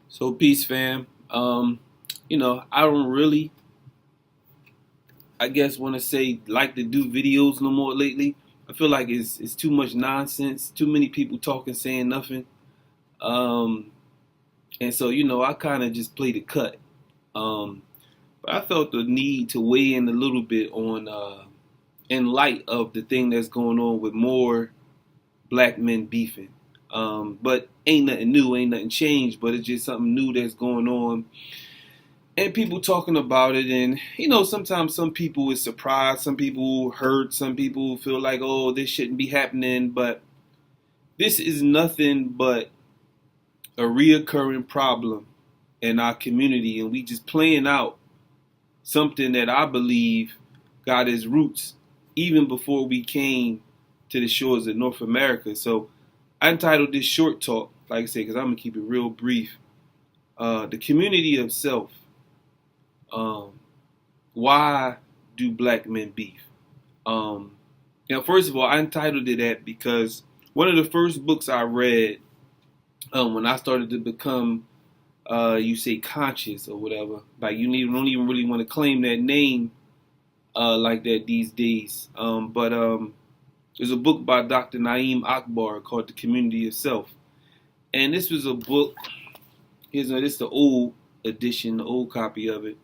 So peace, fam. I don't really, I guess, want to say like to do videos no more lately. I feel like it's too much nonsense, too many people talking, saying nothing. Um, and so I kind of just played it cut. Um, but I felt the need to weigh in a little bit on, in light of the thing that's going on with more black men beefing. But ain't nothing new, ain't nothing changed. But it's just something new that's going on and people talking about it. And sometimes some people is surprised, some people hurt, some people feel like, oh, this shouldn't be happening. But this is nothing but a reoccurring problem in our community, and we just playing out something that I believe got its roots even before we came to the shores of North America. So I entitled this short talk, like I said, because I'm gonna keep it real brief, the community of self. um, why do black men beef? Um, First of all, I entitled it that because one of the first books I read when I started to become, you say, conscious or whatever. Like don't even really want to claim that name like that these days. But there's a book by Dr. Naeem Akbar called The Community of Self, and this was a book. This is the old edition, the old copy of it.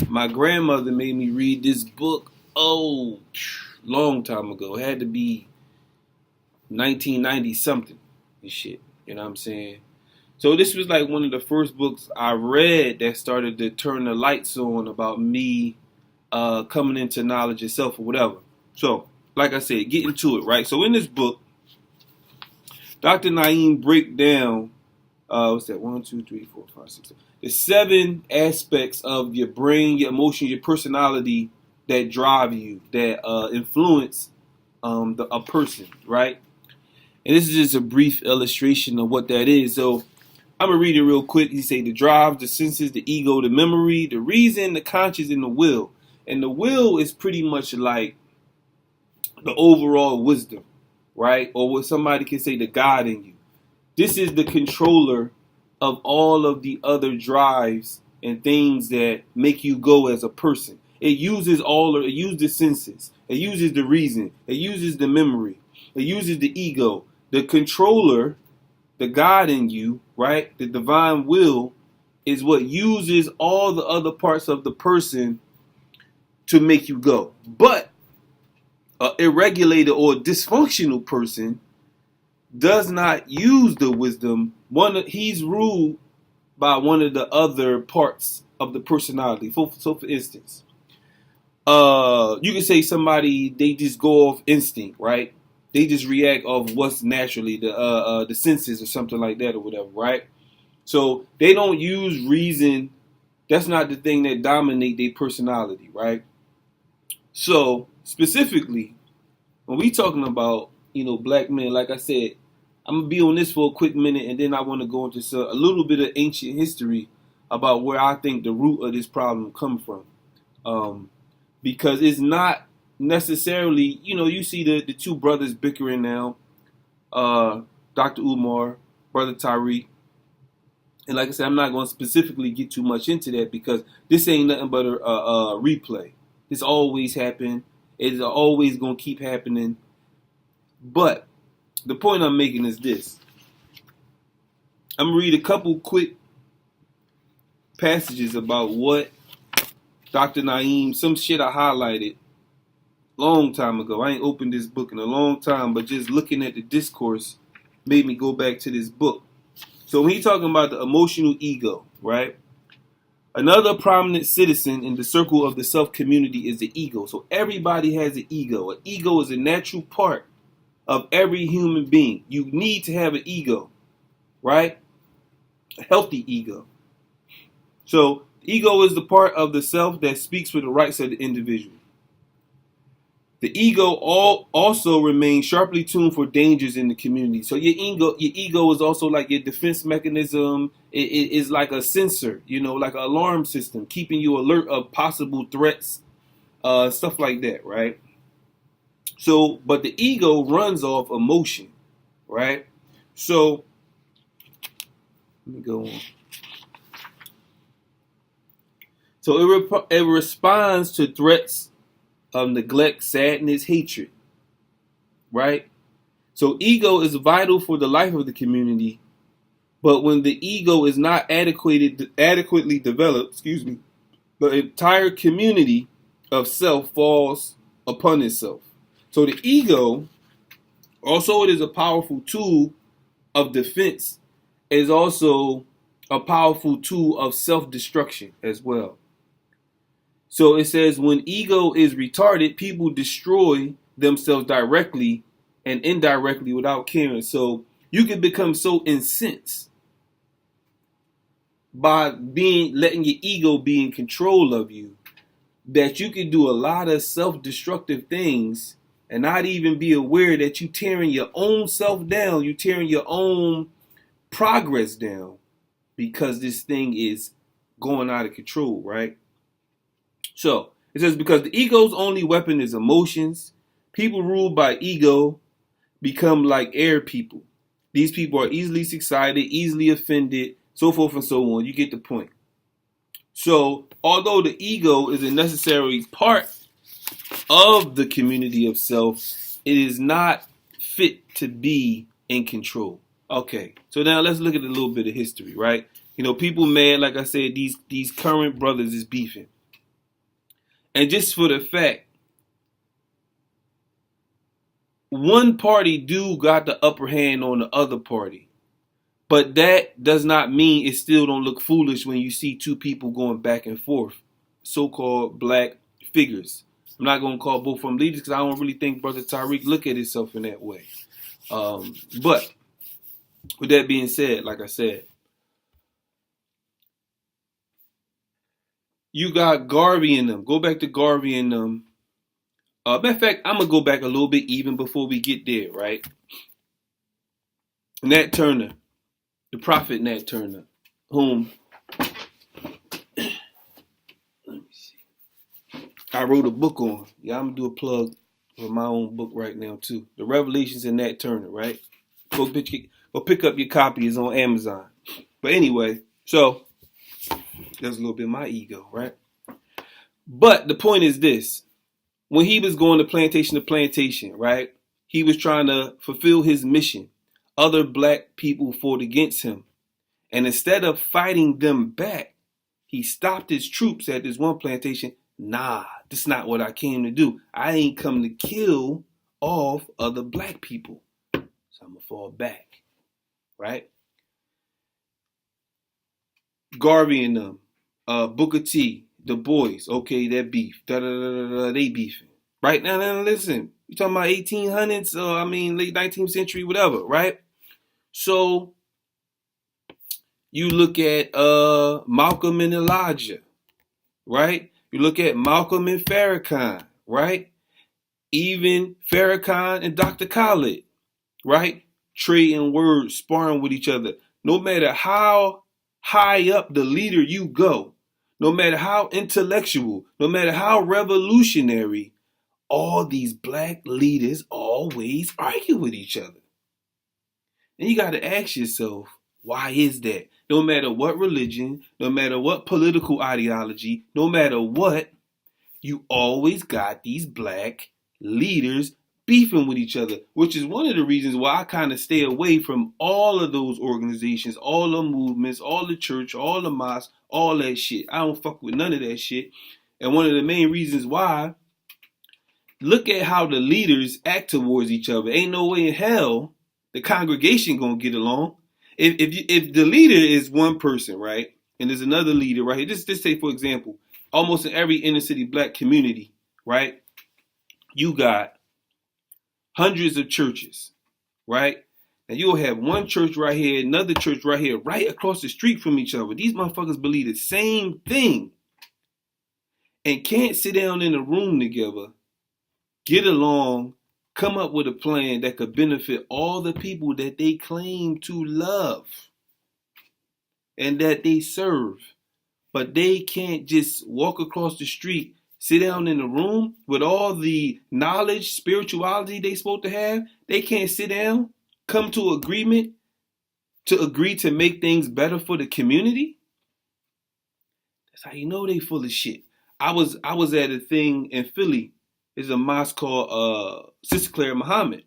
My grandmother made me read this book, long time ago. It had to be 1990 something and shit. You know what I'm saying? So this was like one of the first books I read that started to turn the lights on about me coming into knowledge itself or whatever. So, like I said, get into it, right? So in this book, Dr. Naeem break down what's that? 1, 2, 3, 4, 5, 6, 7. The 7 aspects of your brain, your emotion, your personality that drive you, that influence a person, right? And this is just a brief illustration of what that is. So I'm gonna read it real quick. He say the drive, the senses, the ego, the memory, the reason, the conscience, and the will. And the will is pretty much like the overall wisdom, right? Or what somebody can say, the God in you. This is the controller of all of the other drives and things that make you go as a person. It uses the senses. It uses the reason. It uses the memory. It uses the ego. The controller, the God in you, right? The divine will is what uses all the other parts of the person to make you go. But an irregulated or dysfunctional person does not use the wisdom. He's ruled by one of the other parts of the personality. So for instance, you can say somebody, they just go off instinct, right? They just react off what's naturally the senses or something like that or whatever, right? So they don't use reason. That's not the thing that dominate their personality, right? So specifically, when we talking about black men, like I said, I'm gonna be on this for a quick minute, and then I want to go into a little bit of ancient history about where I think the root of this problem come from. Because it's not necessarily, you see the two brothers bickering now, Dr. Umar, Brother Tariq. And like I said, I'm not going to specifically get too much into that because this ain't nothing but a replay. This always happened. It's always going to keep happening. But the point I'm making is this. I'm going to read a couple quick passages about what Dr. Naeem, some shit I highlighted long time ago. I ain't opened this book in a long time, but just looking at the discourse made me go back to this book. So when he's talking about the emotional ego, right? Another prominent citizen in the circle of the self community is the ego. So everybody has an ego. An ego is a natural part of every human being. You need to have an ego, right? A healthy ego. So ego is the part of the self that speaks for the rights of the individual. The ego also remains sharply tuned for dangers in the community. So your ego is also like your defense mechanism. It is like a sensor, like an alarm system, keeping you alert of possible threats, stuff like that, right? So, but the ego runs off emotion, right? So Let me go on. So it responds to threats of neglect, sadness, hatred, right? So ego is vital for the life of the community, but when the ego is not adequately developed, the entire community of self falls upon itself. So the ego, also it is a powerful tool of defense, is also a powerful tool of self-destruction as well. So it says when ego is retarded, people destroy themselves directly and indirectly without caring. So you can become so incensed by letting your ego be in control of you that you can do a lot of self-destructive things and not even be aware that you're tearing your own self down, you're tearing your own progress down because this thing is going out of control, right? So it says because the ego's only weapon is emotions, people ruled by ego become like air people. These people are easily excited, easily offended, so forth and so on. You get the point. So although the ego is a necessary part of the community of self, it is not fit to be in control. Okay, so now let's look at a little bit of history, right? You know, people mad, like I said, these current brothers is beefing. And just for the fact, one party got the upper hand on the other party. But that does not mean it still don't look foolish when you see two people going back and forth, so-called black figures. I'm not going to call both of them leaders because I don't really think Brother Tariq look at himself in that way. But with that being said, like I said, you got Garvey and them. Go back to Garvey and them. Matter of fact, I'm going to go back a little bit even before we get there, right? Nat Turner, the prophet Nat Turner, whom I wrote a book on. Yeah, I'm going to do a plug for my own book right now, too. The Revelations in Nat Turner, right? Go pick up your copy. It's on Amazon. But anyway, so there's a little bit of my ego, right? But the point is this. When he was going to plantation, right? He was trying to fulfill his mission. Other black people fought against him. And instead of fighting them back, he stopped his troops at this one plantation. Nah, this is not what I came to do. I ain't come to kill off other black people. So I'm going to fall back, right? Garvey and them, Booker T, the boys, okay, that beef. They beefing. Right now, listen, you talking about 1800s, late 19th century, whatever, right? So you look at Malcolm and Elijah, right? You look at Malcolm and Farrakhan, right? Even Farrakhan and Dr. Khaled, right? Trading words, sparring with each other. No matter how high up the leader you go, no matter how intellectual, no matter how revolutionary, all these black leaders always argue with each other. And you got to ask yourself, why is that? No matter what religion, no matter what political ideology, no matter what, you always got these black leaders beefing with each other, which is one of the reasons why I kind of stay away from all of those organizations, all the movements, all the church, all the mosques, all that shit. I don't fuck with none of that shit. And one of the main reasons why, look at how the leaders act towards each other. Ain't no way in hell the congregation gonna get along. If the leader is one person, right, and there's another leader, right? Just say, for example, almost in every inner city black community, right, you got hundreds of churches, right? And you'll have one church right here, another church right here, right across the street from each other. These motherfuckers believe the same thing and can't sit down in a room together, get along, come up with a plan that could benefit all the people that they claim to love and that they serve. But they can't just walk across the street, sit down in a room with all the knowledge, spirituality they supposed to have. They can't sit down, come to agreement, to agree to make things better for the community, that's how you know they full of shit. I was at a thing in Philly. There's a mosque called Sister Claire Muhammad,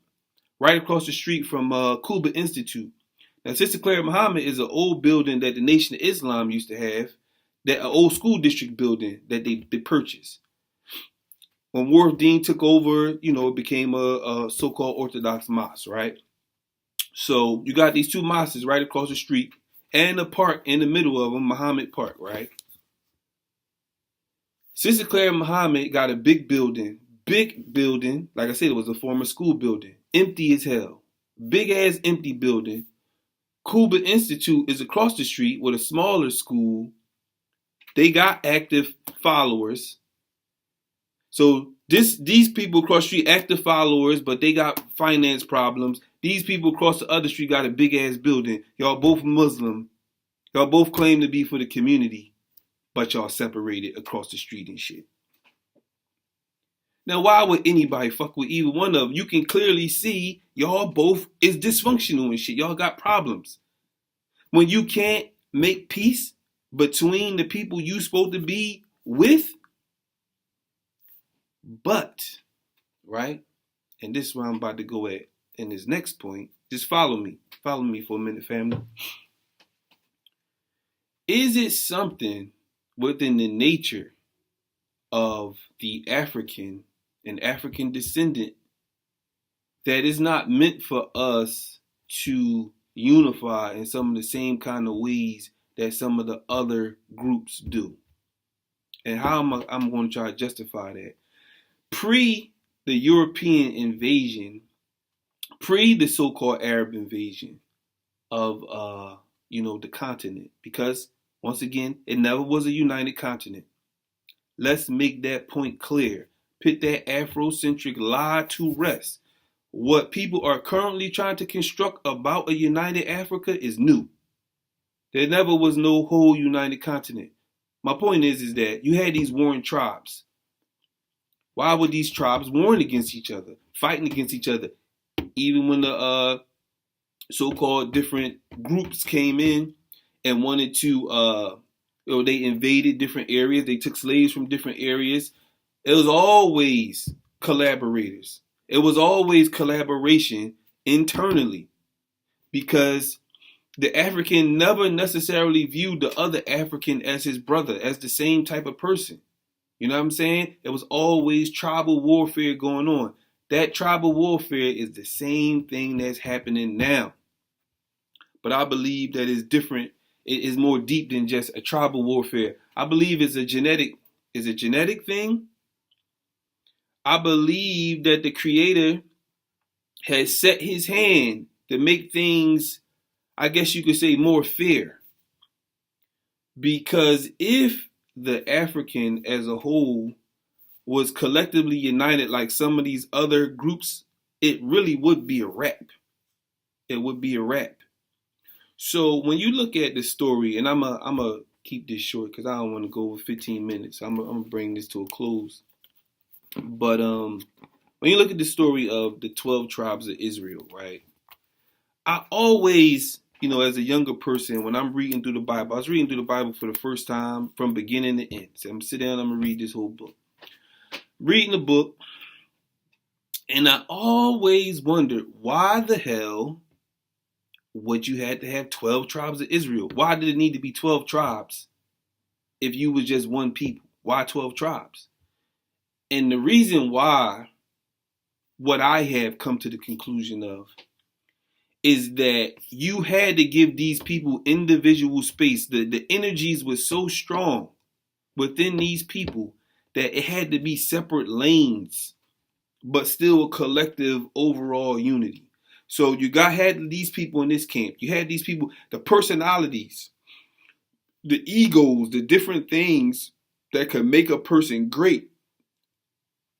right across the street from Kuba Institute. Now, Sister Claire Muhammad is an old building that the Nation of Islam used to have, that an old school district building that they purchased. When Wharf Dean took over, it became a so-called Orthodox mosque, right? So you got these two mosques right across the street and a park in the middle of them, Muhammad Park, right? Sister Claire Muhammad got a big building. Like I said, it was a former school building. Empty as hell. Big ass empty building. Kuba Institute is across the street with a smaller school. They got active followers. So these people across the street, active followers, but they got finance problems. These people across the other street got a big ass building. Y'all both Muslim. Y'all both claim to be for the community, but y'all separated across the street and shit. Now, why would anybody fuck with either one of them? You can clearly see y'all both is dysfunctional and shit. Y'all got problems. When you can't make peace between the people you supposed to be with, but, right? And this is where I'm about to go at in this next point. Just follow me. Follow me for a minute, family. Is it something within the nature of the African and African descendant that is not meant for us to unify in some of the same kind of ways that some of the other groups do? And how I'm going to try to justify that. Pre the European invasion, pre the so-called Arab invasion of the continent, because once again, it never was a united continent. Let's make that point clear. Put that Afrocentric lie to rest. What people are currently trying to construct about a united Africa is new. There never was no whole united continent. My point is that you had these warring tribes. Why were these tribes warring against each other, fighting against each other? Even when the so-called different groups came in and wanted to, they invaded different areas. They took slaves from different areas. It was always collaborators. It was always collaboration internally, because the African never necessarily viewed the other African as his brother, as the same type of person. You know what I'm saying? It was always tribal warfare going on. That tribal warfare is the same thing that's happening now. But I believe that it's different. It is more deep than just a tribal warfare. I believe it's a genetic thing. I believe that the Creator has set his hand to make things, I guess you could say, more fair. Because if the African as a whole was collectively united like some of these other groups, it really would be a wrap. It would be a wrap. So when you look at the story, and I'm a keep this short because I don't want to go over 15 minutes. I'm gonna bring this to a close. But when you look at the story of the 12 tribes of Israel, right? I always, as a younger person, when I'm reading through the Bible, I was reading through the Bible for the first time from beginning to end. So I'm gonna sit down, I'm gonna read this whole book. Reading the book, and I always wondered why the hell would you have to have 12 tribes of Israel? Why did it need to be 12 tribes if you was just one people? Why 12 tribes? And the reason why, what I have come to the conclusion of, is that you had to give these people individual space. The energies were so strong within these people that it had to be separate lanes, but still a collective overall unity. So you had these people in this camp. You had these people, the personalities, the egos, the different things that could make a person great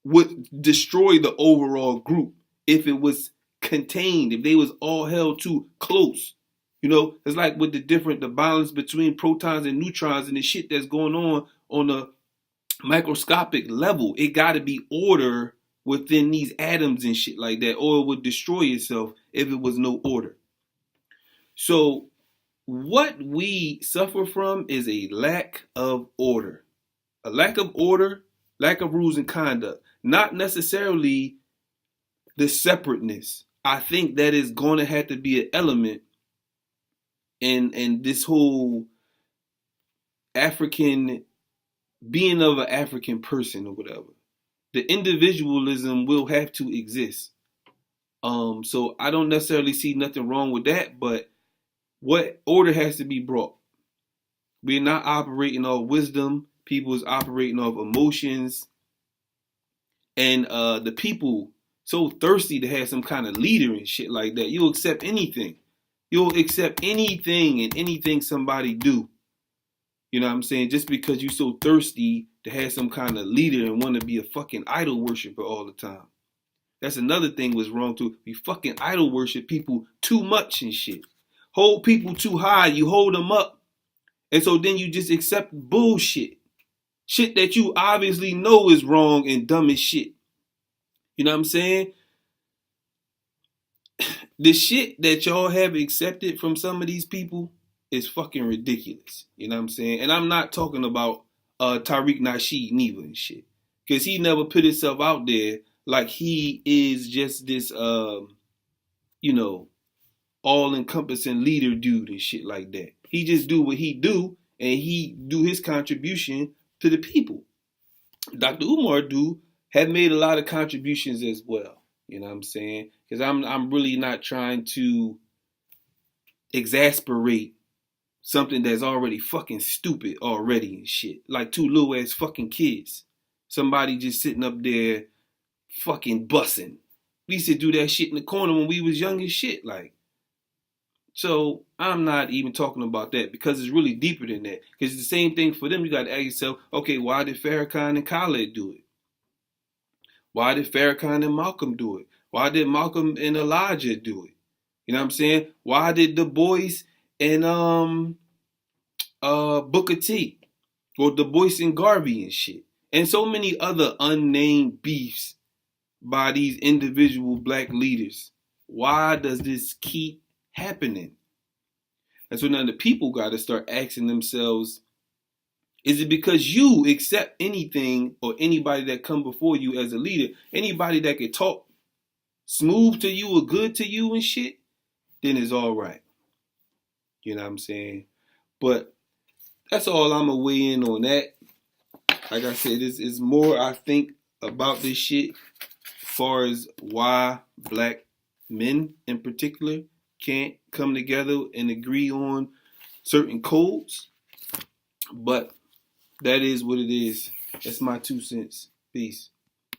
would destroy the overall group if it was contained, if they was all held too close. It's like with the balance between protons and neutrons and the shit that's going on a microscopic level. It got to be order within these atoms and shit like that, or it would destroy itself if it was no order. So what we suffer from is a lack of order. A lack of order, lack of rules and conduct. Not necessarily the separateness. I think that is going to have to be an element in this whole African being of an African person or whatever. The individualism will have to exist. So I don't necessarily see nothing wrong with that, but what order has to be brought? We're not operating off wisdom. People is operating off emotions, and the people so thirsty to have some kind of leader and shit like that. You'll accept anything. You'll accept anything and anything somebody do. You know what I'm saying? Just because you so thirsty to have some kind of leader and want to be a fucking idol worshiper all the time. That's another thing was wrong too. We fucking idol worship people too much and shit. Hold people too high, you hold them up. And so then you just accept bullshit. Shit that you obviously know is wrong and dumb as shit. You know what I'm saying? The shit that y'all have accepted from some of these people is fucking ridiculous. You know what I'm saying? And I'm not talking about Tariq Nasheed neither and shit. Because he never put himself out there like he is just this, all-encompassing leader dude and shit like that. He just do what he do, and he do his contribution to the people. Dr. Umar have made a lot of contributions as well. You know what I'm saying? Because I'm really not trying to exasperate something that's already fucking stupid already and shit. Like two little ass fucking kids. Somebody just sitting up there fucking bussing. We used to do that shit in the corner when we was young as shit. Like, so I'm not even talking about that because it's really deeper than that. Because it's the same thing for them. You got to ask yourself, okay, why did Farrakhan and Khaled do it? Why did Farrakhan and Malcolm do it? Why did Malcolm and Elijah do it? You know what I'm saying? Why did Du Bois and Booker T or Du Bois and Garvey and shit? And so many other unnamed beefs by these individual black leaders. Why does this keep happening? And so now the people got to start asking themselves, is it because you accept anything or anybody that come before you as a leader, anybody that can talk smooth to you or good to you and shit, then it's all right. You know what I'm saying? But that's all I'm going to weigh in on that. Like I said, it's more I think about this shit as far as why black men in particular can't come together and agree on certain codes. But that is what it is. That's my 2 cents. Peace.